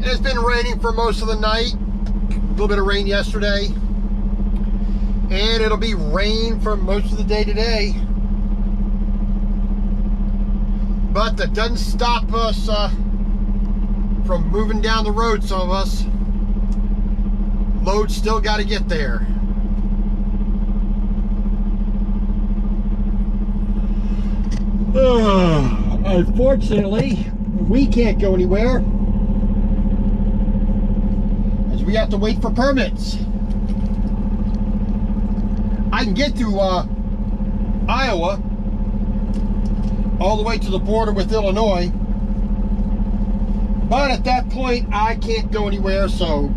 has been raining for most of the night. A little bit of rain yesterday. And it'll be rain for most of the day today. But that doesn't stop us from moving down the road, some of us. Load's still got to get there. Unfortunately, we can't go anywhere as we have to wait for permits. I can get through Iowa all the way to the border with Illinois, but at that point I can't go anywhere, so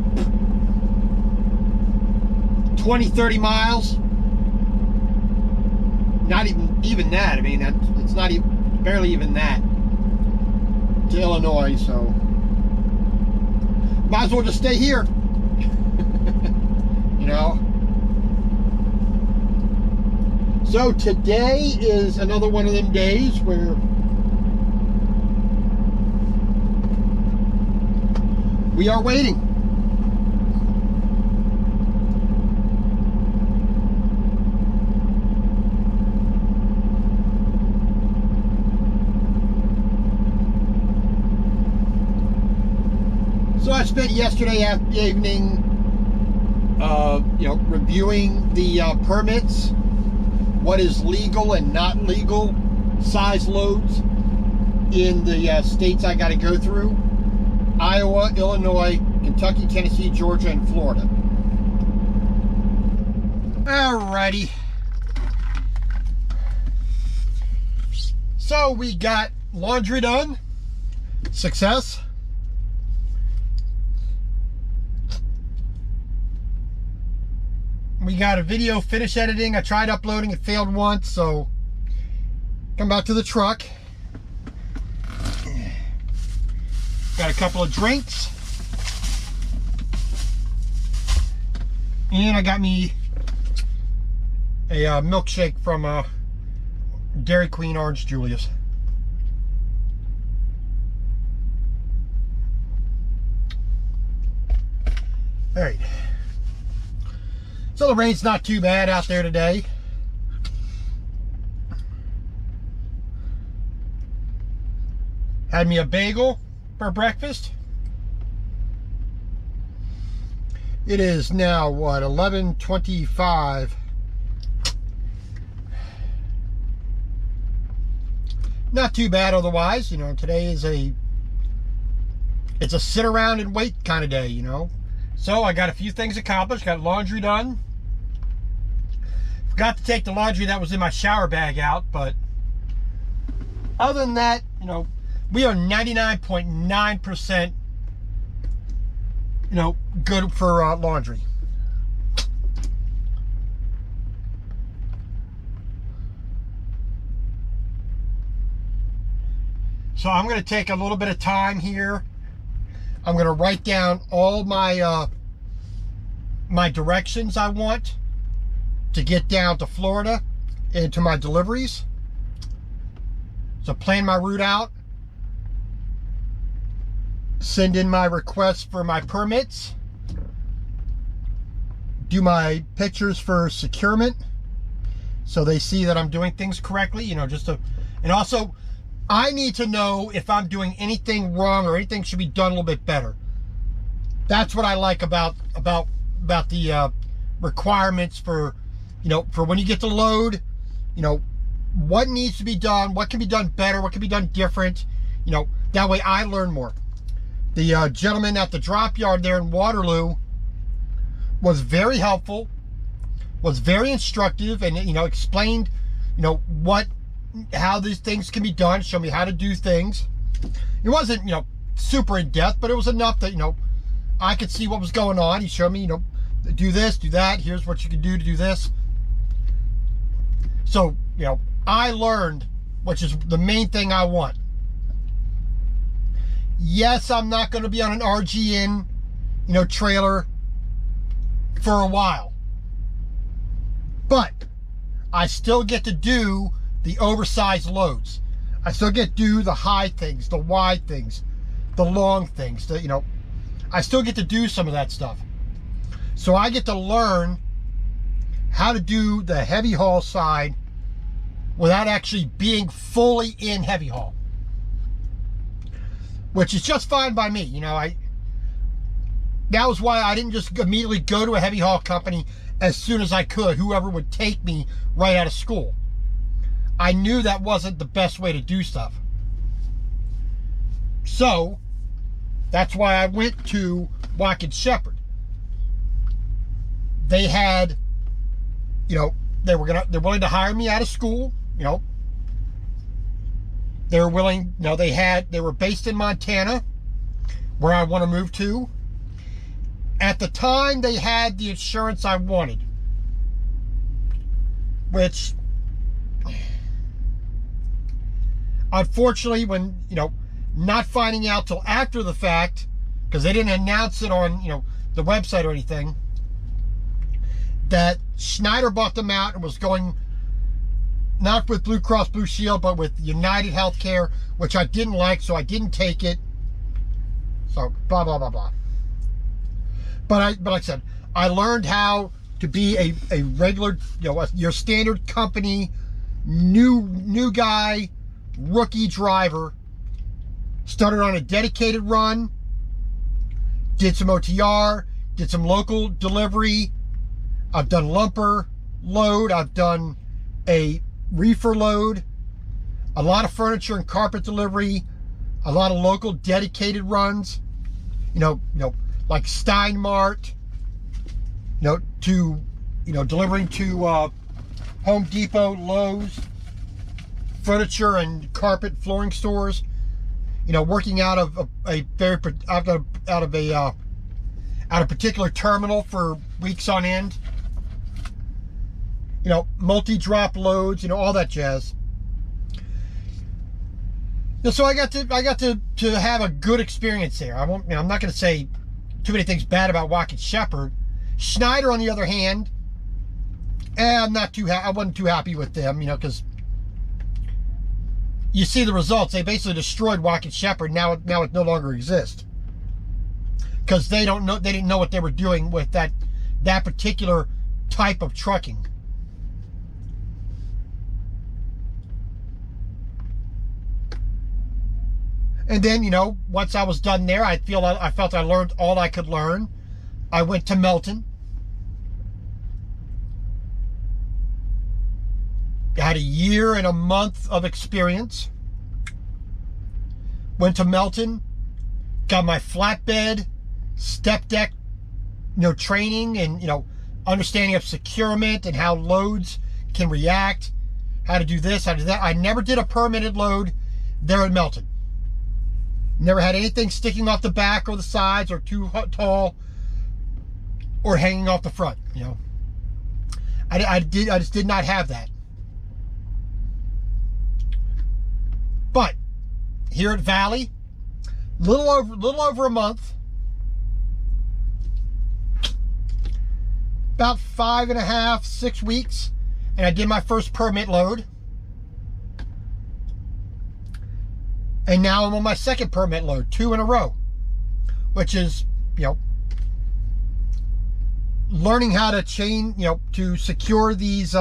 20-30 miles, not even that. I mean, it's not even, barely even that to Illinois, so might as well just stay here. You know. So today is another one of them days where we are waiting. So I spent yesterday evening, reviewing the permits, what is legal and not legal size loads in the states I got to go through: Iowa, Illinois, Kentucky, Tennessee, Georgia, and Florida. Alrighty. So we got laundry done. Success. We got a video finish editing. I tried uploading, it failed once, so come back to the truck. Got a couple of drinks. And I got me a milkshake from Dairy Queen Orange Julius. All right. So the rain's not too bad out there today. Had me a bagel for breakfast. It is now, what, 11:25. Not too bad otherwise. You know, today is it's a sit around and wait kind of day, you know. So I got a few things accomplished. Got laundry done. Forgot to take the laundry that was in my shower bag out, but other than that, you know, we are 99.9%, you know, good for laundry. So I'm going to take a little bit of time here. I'm going to write down all my my directions I want to get down to Florida and to my deliveries. So plan my route out. Send in my requests for my permits. Do my pictures for securement so they see that I'm doing things correctly, you know, and also I need to know if I'm doing anything wrong or anything should be done a little bit better. That's what I like about the requirements for, you know, for when you get the load, you know, what needs to be done, what can be done better, what can be done different, you know, that way I learn more. The gentleman at the drop yard there in Waterloo was very helpful, was very instructive, and, you know, explained, you know, how these things can be done, show me how to do things. It wasn't, you know, super in depth, but it was enough that, you know, I could see what was going on. He showed me, you know, do this, do that, here's what you can do to do this. So, you know, I learned, which is the main thing I want. Yes, I'm not going to be on an RGN, you know, trailer for a while, but I still get to do the oversized loads. I still get to do the high things, the wide things, the long things, the, you know, I still get to do some of that stuff. So I get to learn how to do the heavy haul side without actually being fully in heavy haul, which is just fine by me. You know, that was why I didn't just immediately go to a heavy haul company as soon as I could, whoever would take me right out of school. I knew that wasn't the best way to do stuff. So that's why I went to Watkins Shepherd. They had, you know, they're willing to hire me out of school, you know. They're willing, you know, they were based in Montana, where I want to move to. At the time, they had the insurance I wanted, which, unfortunately, when, you know, not finding out till after the fact, because they didn't announce it on, you know, the website or anything, that Schneider bought them out and was going not with Blue Cross Blue Shield, but with United Healthcare, which I didn't like, so I didn't take it. So blah blah blah blah. But like I said, I learned how to be a regular, you know, your standard company new guy, rookie driver. Started on a dedicated run, did some OTR, did some local delivery. I've done lumper load, I've done a reefer load, a lot of furniture and carpet delivery, a lot of local dedicated runs, you know, like Steinmart, delivering to Home Depot, Lowe's, furniture and carpet flooring stores, you know, working out of a particular terminal for weeks on end. You know, multi-drop loads, you know, all that jazz. So I got to have a good experience there. I'm not going to say too many things bad about Watkins Shepherd. Schneider, on the other hand, I wasn't too happy with them, you know, because you see the results. They basically destroyed Watkins Shepherd. Now it no longer exists because they didn't know what they were doing with that particular type of trucking. And then, you know, once I was done there, I felt I learned all I could learn. I went to Melton. I had a year and a month of experience. Went to Melton, got my flatbed, step deck, you know, training and, you know, understanding of securement and how loads can react, how to do this, how to do that. I never did a permitted load there at Melton. Never had anything sticking off the back or the sides or too tall or hanging off the front, you know. I just did not have that. But here at Valley, little over a month, about 5.5, 6 weeks, and I did my first permit load. And now I'm on my second permit load, 2 in a row, which is, you know, learning how to to secure these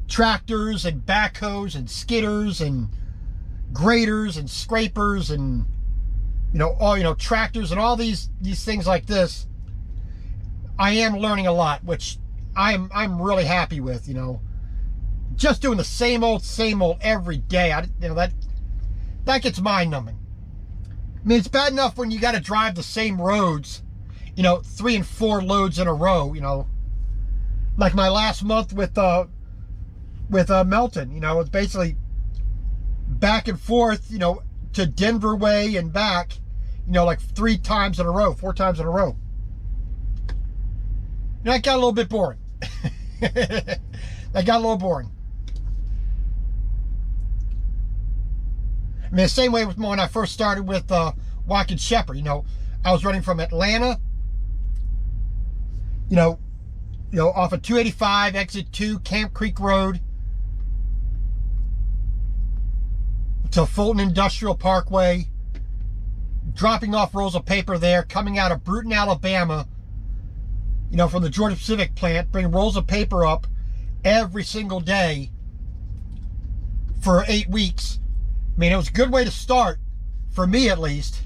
tractors and backhoes and skidders and graders and scrapers and, you know, all, you know, tractors and all these things like this. I am learning a lot, which I'm really happy with, you know. Just doing the same old every day. That gets mind-numbing. I mean, it's bad enough when you got to drive the same roads, you know, 3 and 4 loads in a row, you know. Like my last month with Melton, you know, it's basically back and forth, you know, to Denver way and back, you know, like 3 times in a row, 4 times in a row. You know, that got a little bit boring. That got a little boring. I mean, the same way with when I first started with Watkins Shepherd. You know, I was running from Atlanta, you know, off of 285, exit 2, Camp Creek Road, to Fulton Industrial Parkway, dropping off rolls of paper there, coming out of Bruton, Alabama, you know, from the Georgia Pacific plant, bring rolls of paper up every single day for 8 weeks. I mean, it was a good way to start, for me at least,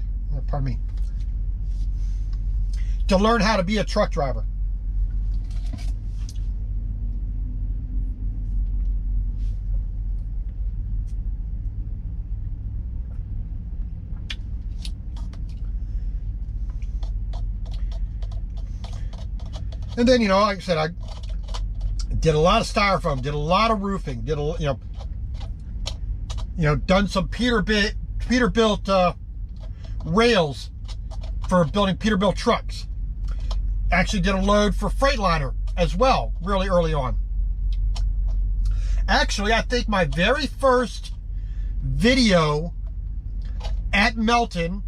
pardon me, to learn how to be a truck driver. And then, you know, like I said, I did a lot of styrofoam, did a lot of roofing, did a, you know, done some Peterbilt rails for building Peterbilt trucks. Actually did a load for Freightliner as well, really early on. Actually, I think my very first video at Melton,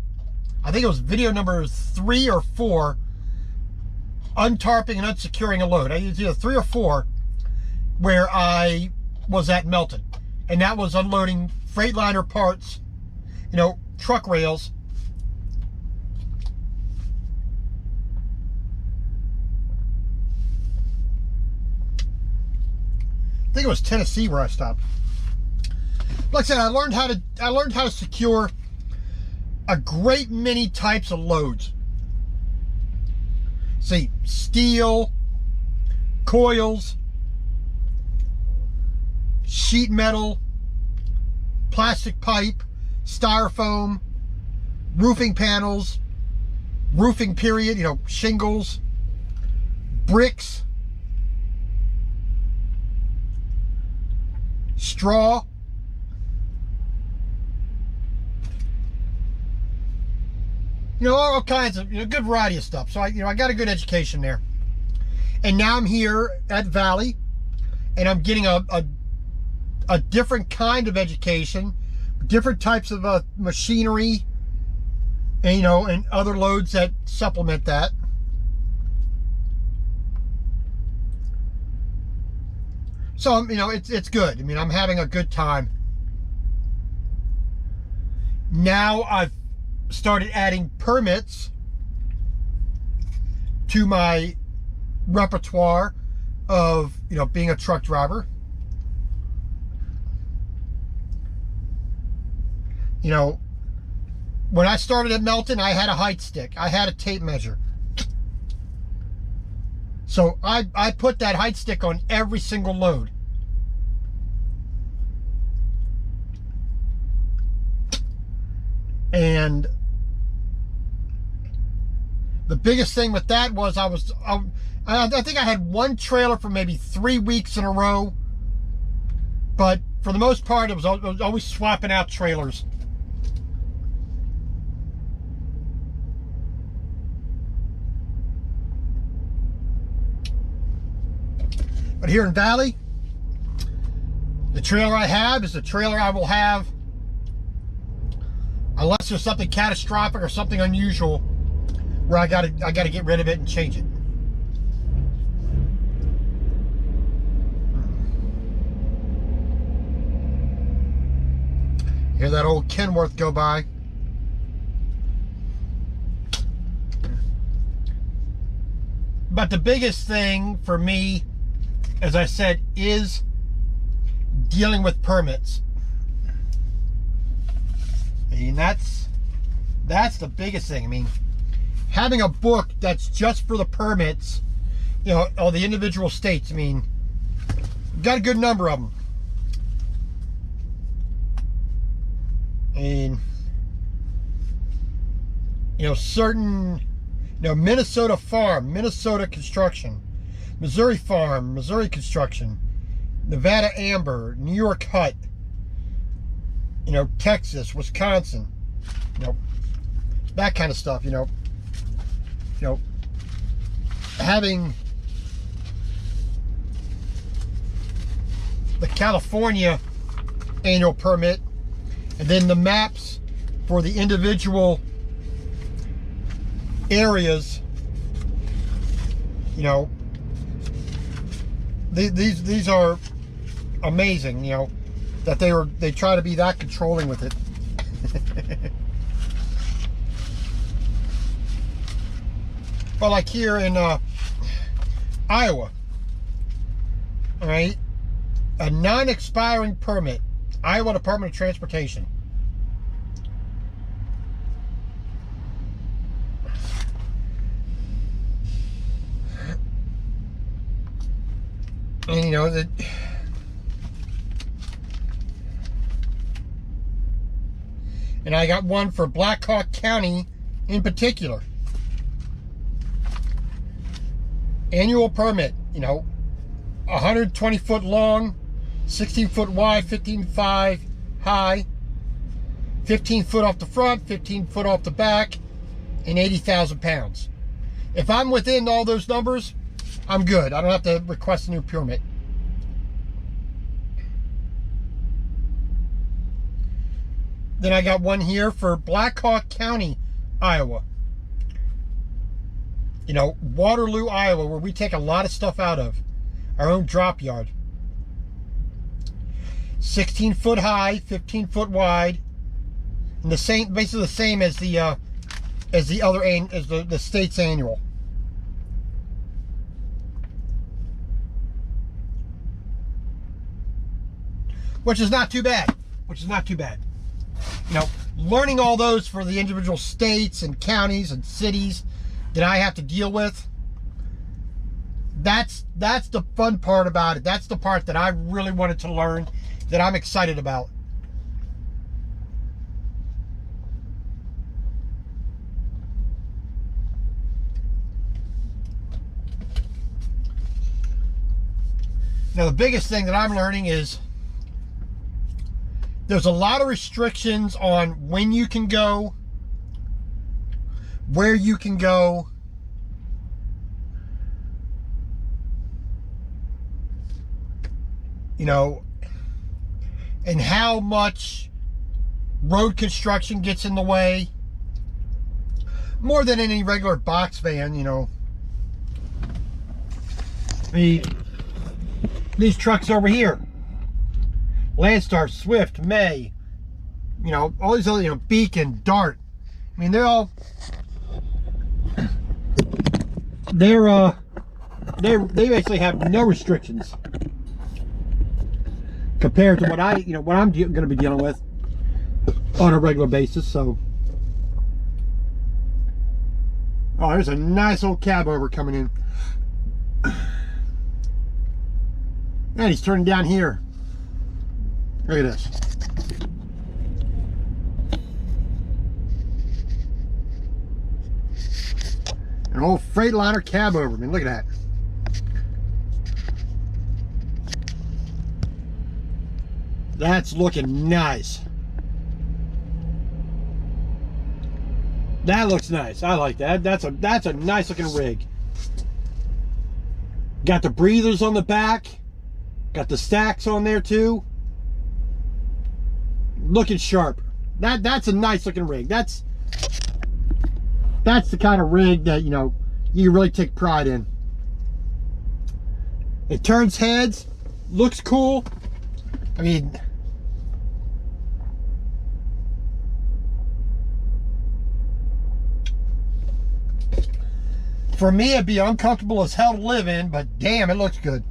I think it was video number 3 or 4, untarping and unsecuring a load. I used either 3 or 4 where I was at Melton. And that was unloading Freightliner parts, you know, truck rails. I think it was Tennessee where I stopped. Like I said, I learned how to secure a great many types of loads. See, steel, coils, sheet metal, plastic pipe, styrofoam, roofing panels, roofing period, you know, shingles, bricks, straw. You know, all kinds of, you know, good variety of stuff. So I got a good education there. And now I'm here at Valley, and I'm getting a different kind of education, different types of machinery, and, you know, and other loads that supplement that. So, you know, it's good. I mean, I'm having a good time. Now I've started adding permits to my repertoire of, you know, being a truck driver. You know, when I started at Melton, I had a height stick. I had a tape measure. So I put that height stick on every single load. And the biggest thing with that was I think I had one trailer for maybe 3 weeks in a row. But for the most part, it was always swapping out trailers. But here in Valley, the trailer I have is the trailer I will have unless there's something catastrophic or something unusual where I gotta get rid of it and change it. Hear that old Kenworth go by. But the biggest thing for me, as I said, is dealing with permits. I mean, that's the biggest thing. I mean, having a book that's just for the permits, you know, all the individual states. I mean, got a good number of them. And, you know, certain, you know, Minnesota farm, Minnesota construction, Missouri farm, Missouri construction, Nevada amber, New York hut, you know, Texas, Wisconsin, you know, that kind of stuff. You know, having the California annual permit, and then the maps for the individual areas, you know, these are amazing, you know, that they try to be that controlling with it. But like here in Iowa, all right, a non-expiring permit, Iowa Department of Transportation. And you know that, and I got one for Black Hawk County in particular. Annual permit, you know, 120 foot long, 16 foot wide, 15.5 high, 15 foot off the front, 15 foot off the back, and 80,000 pounds. If I'm within all those numbers, I'm good. I don't have to request a new permit. Then I got one here for Black Hawk County, Iowa. You know, Waterloo, Iowa, where we take a lot of stuff out of. Our own drop yard. 16 foot high, 15 foot wide. And the same, basically the same as the state's annual. Which is not too bad. You know, learning all those for the individual states and counties and cities that I have to deal with, that's the fun part about it. That's the part that I really wanted to learn, that I'm excited about. Now the biggest thing that I'm learning is there's a lot of restrictions on when you can go, where you can go, you know, and how much road construction gets in the way. More than any regular box van, you know. These trucks over here, Landstar, Swift, May, you know, all these other, you know, Beacon, Dart. I mean, they basically have no restrictions compared to what I'm going to be dealing with on a regular basis. So, oh, there's a nice old cab over coming in, and he's turning down here. Look at this. An old Freightliner cab over. I mean, look at that. That's looking nice. That looks nice. I like that. That's a nice looking rig. Got the breathers on the back. Got the stacks on there too. Looking sharp. That's a nice looking rig. That's the kind of rig that, you know, you really take pride in. It turns heads, looks cool. I mean, for me it'd be uncomfortable as hell to live in, but damn, it looks good.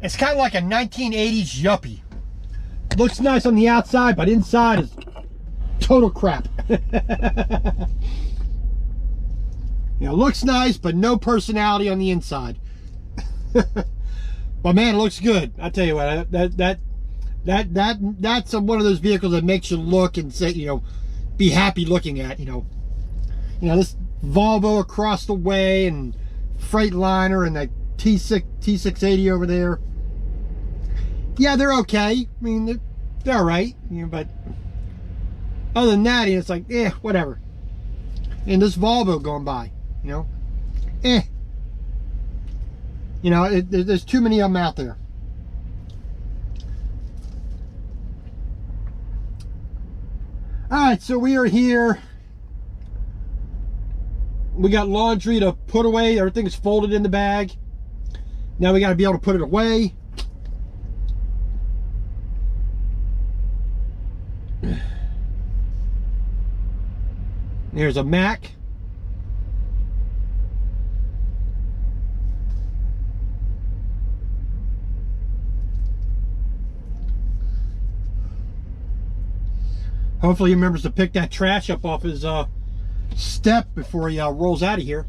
It's kind of like a 1980s yuppie. Looks nice on the outside, but inside is total crap. You know, looks nice, but no personality on the inside. But man, it looks good. I tell you what, that's one of those vehicles that makes you look and say, you know, be happy looking at. You know, this Volvo across the way and Freightliner and that T680 over there. Yeah, they're okay. I mean, they're all right. You know, but other than that, it's like, whatever. And this Volvo going by, you know, You know, there's too many of them out there. All right, so we are here. We got laundry to put away. Everything's folded in the bag. Now we got to be able to put it away. There's a Mac. Hopefully he remembers to pick that trash up off his step before he rolls out of here.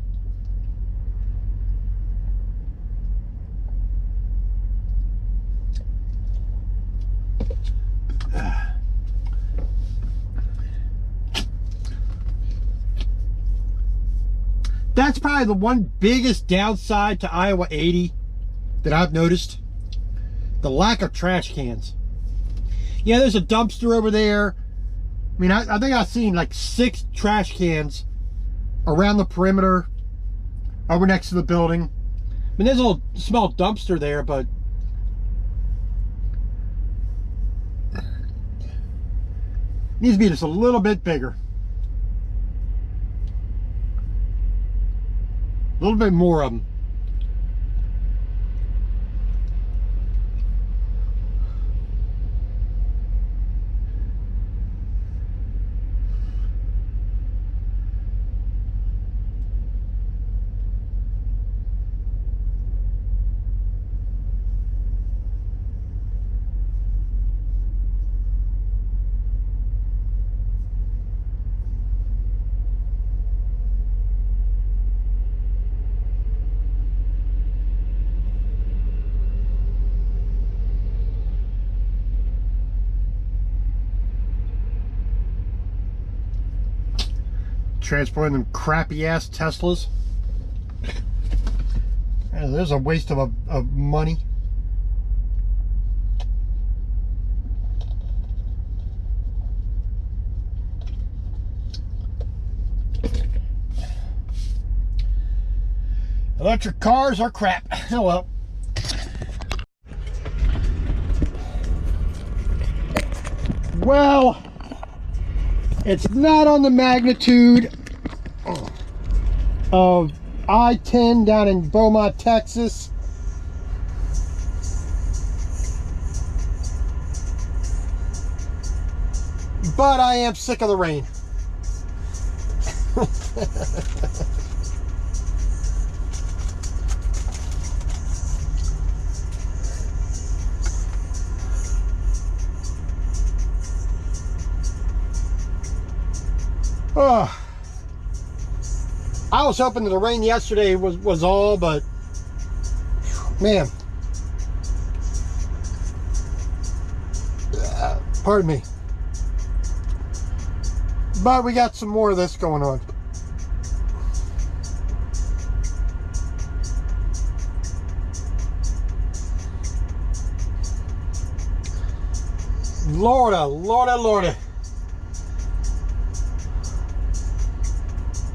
That's probably the one biggest downside to Iowa 80 that I've noticed. The lack of trash cans. Yeah, there's a dumpster over there. I mean, I think I've seen like 6 trash cans around the perimeter over next to the building. I mean, there's a little small dumpster there, but needs to be just a little bit bigger. A little bit more of them. Transporting them crappy ass Teslas. Yeah, there's a waste of money. Electric cars are crap. Oh well. Well, it's not on the magnitude of I-10 down in Beaumont, Texas. But I am sick of the rain. I was hoping that the rain yesterday was all, but man, pardon me. But we got some more of this going on. Lorda, Lorda, Lorda.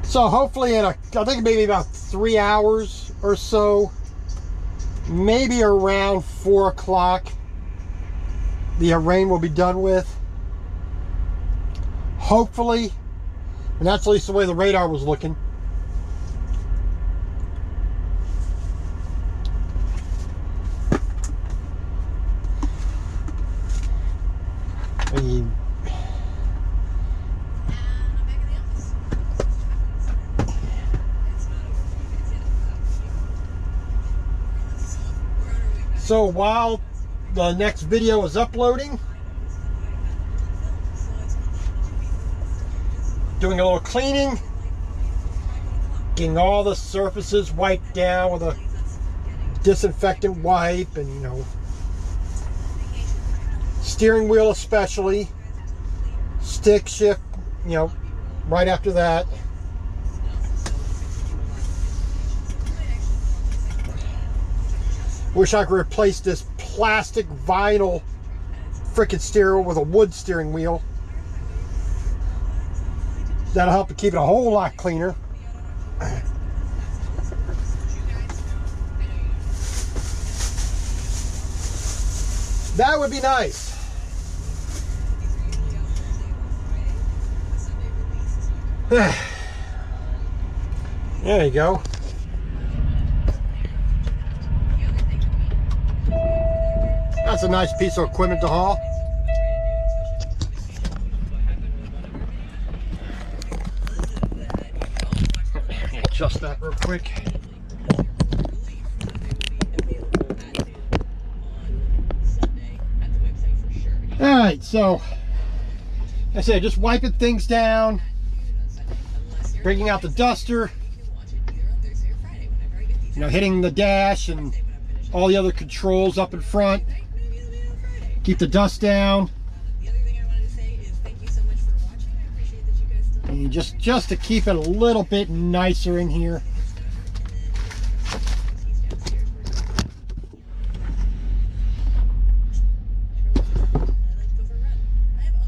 So hopefully in I think maybe about 3 hours or so, maybe around 4 o'clock, the rain will be done with. Hopefully, and that's at least the way the radar was looking. So while the next video is uploading, doing a little cleaning, getting all the surfaces wiped down with a disinfectant wipe, and you know, steering wheel especially, stick shift, you know, right after that. Wish I could replace this plastic vinyl frickin' steering wheel with a wood steering wheel. That'll help to keep it a whole lot cleaner. That would be nice. There you go. That's a nice piece of equipment to haul. adjust that real quick. All right, so I said just wiping things down, bringing out the duster, you know, hitting the dash and all the other controls up in front. Keep the dust down. And just to keep it a little bit nicer in here.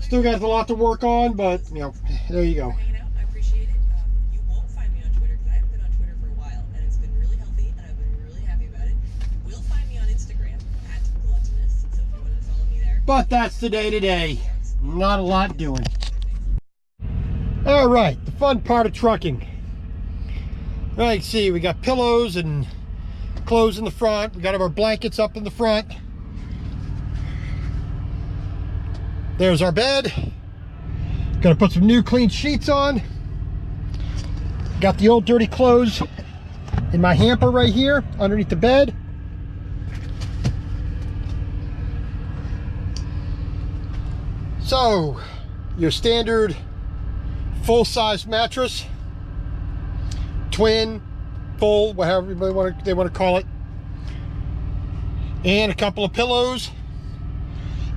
Still got a lot to work on, but you know, there you go. I appreciate it. You won't find me on Twitter because I haven't been on Twitter for a while, and it's been really healthy, and I've been really happy about it. You will find me on Instagram @gluttonous, so if you want to follow me there. But that's the day today. Not a lot doing. All right, the fun part of trucking. All right, see, we got pillows and clothes in the front. We got our blankets up in the front. There's our bed. Gonna put some new clean sheets on. Got the old dirty clothes in my hamper right here underneath the bed. So, your standard full-size mattress, twin, full, whatever they want to call it, and a couple of pillows.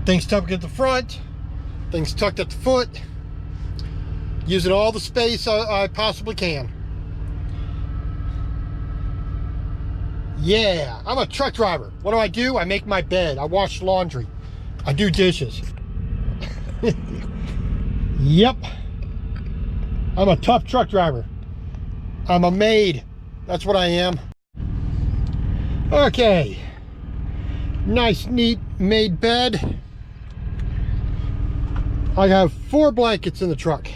Things tucked at the front, things tucked at the foot. Using all the space I possibly can. Yeah, I'm a truck driver. What do? I make my bed. I wash laundry. I do dishes. Yep. I'm a tough truck driver. I'm a maid. That's what I am. Okay. Nice, neat made bed. I have 4 blankets in the truck.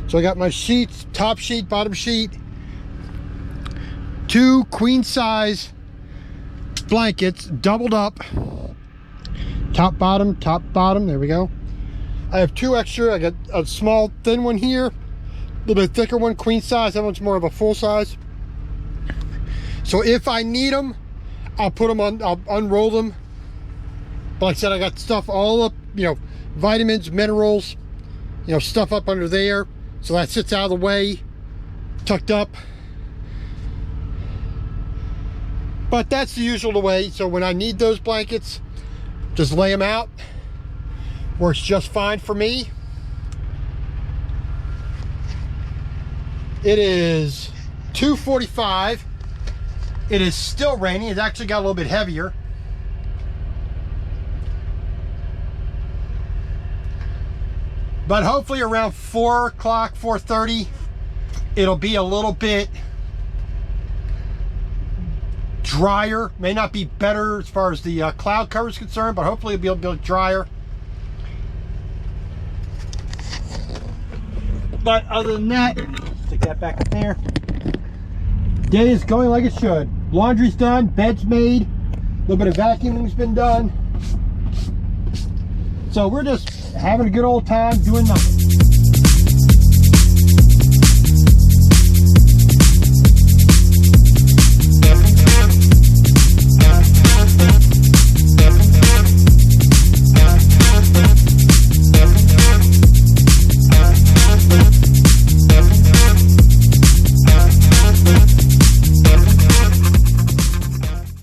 So I got my sheets, top sheet, bottom sheet, 2 queen size blankets, doubled up, top, bottom, there we go. I have 2 extra. I got a small thin one here, a little bit thicker one, queen size. That one's more of a full size. So if I need them, I'll put them on, I'll unroll them. But like I said, I got stuff all up, you know, vitamins, minerals, you know, stuff up under there. So that sits out of the way, tucked up. But that's the usual way. So when I need those blankets, just lay them out. Works just fine for me. It is 2:45. It is still raining. It's actually got a little bit heavier. But hopefully around 4 o'clock, 4:30, it'll be a little bit drier. May not be better as far as the cloud cover is concerned, but hopefully it'll be a bit drier. But other than that, stick that back up there. Day is going like it should. Laundry's done, bed's made, a little bit of vacuuming's been done. So we're just having a good old time doing nothing.